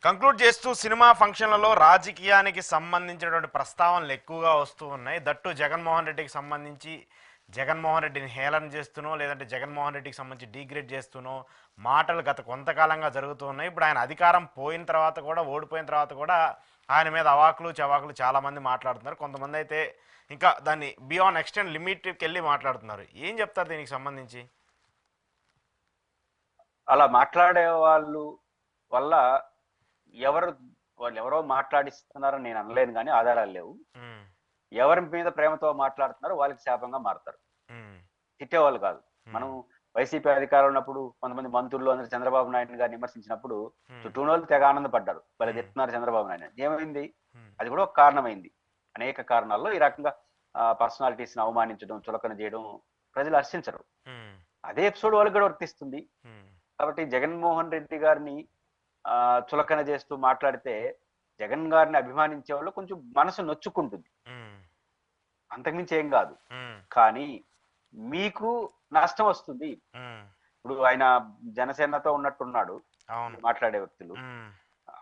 Conclude చేస్తూ cinema ఫంక్షన్లలో రాజకీయానికి సంబంధించినటువంటి ప్రస్తావనలు ఎక్కువగా వస్తూ ఉన్నాయి. దట్టు జగన్మోహన్ రెడ్డికి సంబంధించి జగన్మోహన్ రెడ్డిని హేళన చేస్తూనో లేదంటే జగన్మోహన్ రెడ్డికి సంబంధించి డీగ్రేడ్ చేస్తూనో మాటలు గత కొంతకాలంగా జరుగుతూ ఉన్నాయి. ఇప్పుడు ఆయన అధికారం పోయిన తర్వాత కూడా, ఓడిపోయిన తర్వాత కూడా ఆయన మీద అవాకులు చవాకులు చాలామంది మాట్లాడుతున్నారు. కొంతమంది అయితే ఇంకా దాన్ని బియాండ్ ఎక్స్టెండ్ లిమిట్కి వెళ్ళి మాట్లాడుతున్నారు. ఏం చెప్తారు దీనికి సంబంధించి? అలా మాట్లాడే వాళ్ళు వల్ల ఎవరు వాళ్ళు ఎవరో మాట్లాడిస్తున్నారని నేను అనలేను, కానీ ఆధారాలు లేవు. ఉమ్, ఎవరి మీద ప్రేమతో మాట్లాడుతున్నారో వాళ్ళకి శాపంగా మారుతారు, ఉమ్, తిట్టేవాళ్ళు కాదు. మనం ఉమ్, వైసీపీ అధికారం ఉన్నప్పుడు కొంతమంది మంత్రులు అందరూ చంద్రబాబు నాయుడు గారిని విమర్శించినప్పుడు ఉమ్, చుట్టూ వాళ్ళు తెగ ఆనందపడ్డారు, వాళ్ళు ఉమ్, తిట్టున్నారు చంద్రబాబు నాయుడు. ఏమైంది? ఉమ్, అది కూడా ఒక కారణమైంది. అనేక కారణాల్లో ఈ రకంగా పర్సనాలిటీస్ ని అవమానించడం, చులకన చేయడం ప్రజలు హర్షించరు. ఉమ్, అదే ఎపిసోడ్ వాళ్ళకి కూడా వర్తిస్తుంది. ఉమ్, కాబట్టి జగన్మోహన్ రెడ్డి గారిని చులకన చేస్తూ మాట్లాడితే జగన్ గారిని అభిమానించే వాళ్ళు కొంచెం మనసు నొచ్చుకుంటుంది, ఉమ్, అంతకుమించి ఏం కాదు. ఉమ్, కానీ మీకు నష్టం వస్తుంది. ఉమ్, ఇప్పుడు ఆయన జనసేనతో ఉన్నట్టున్నాడు అవును. మాట్లాడే వ్యక్తులు. ఉమ్,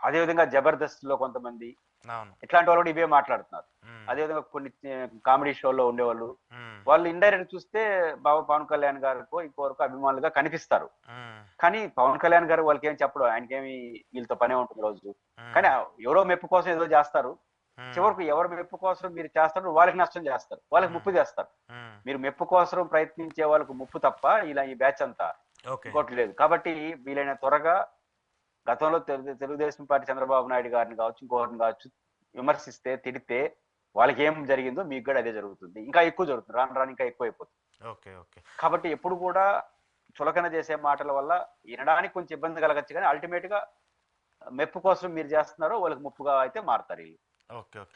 అదేవిధంగా జబర్దస్త్ లో కొంతమంది అవును. ఇట్లాంటి వాళ్ళు కూడా ఇవే మాట్లాడుతున్నారు. ఉమ్, అదేవిధంగా కొన్ని కామెడీ షోల్లో ఉండేవాళ్ళు, ఉమ్, వాళ్ళు ఇండైరెక్ట్ చూస్తే బాబా పవన్ కళ్యాణ్ గారికో ఇంకోవరకు అభిమానులుగా కనిపిస్తారు. ఉమ్, కానీ పవన్ కళ్యాణ్ గారు వాళ్ళకి ఏం చెప్పడు, ఆయనకేమి వీళ్ళతో పనే ఉంటుంది రోజు. కానీ ఎవరో మెప్పు కోసం ఏదో చేస్తారు. ఉమ్, చివరకు ఎవరి మెప్పు కోసం మీరు చేస్తారు, వాళ్ళకి నష్టం చేస్తారు, వాళ్ళకి ముప్పు చేస్తారు. ఉమ్, మీరు మెప్పు కోసం ప్రయత్నించే వాళ్ళకు ముప్పు తప్ప ఇలా ఈ బ్యాచ్ అంతా ఓకే. ఇంకోటి లేదు. కాబట్టి వీలైన త్వరగా గతంలో తెలుగుదేశం పార్టీ చంద్రబాబు నాయుడు గారిని కావచ్చు, ఇంకోరిని కావచ్చు విమర్శిస్తే, తిడితే వాళ్ళకి ఏం జరిగిందో మీకు కూడా అదే జరుగుతుంది, ఇంకా ఎక్కువ జరుగుతుంది, రాను రాను ఇంకా ఎక్కువ అయిపోతుంది. ఓకే. ఓకే. కాబట్టి ఎప్పుడు కూడా చులకన చేసే మాటల వల్ల వినడానికి కొంచెం ఇబ్బంది కలగచ్చు, కానీ అల్టిమేట్ గా మెప్పు కోసం మీరు చేస్తున్నారో వాళ్ళకి ముప్పుగా అయితే మారుతారు వీళ్ళు. ఓకే. ఓకే.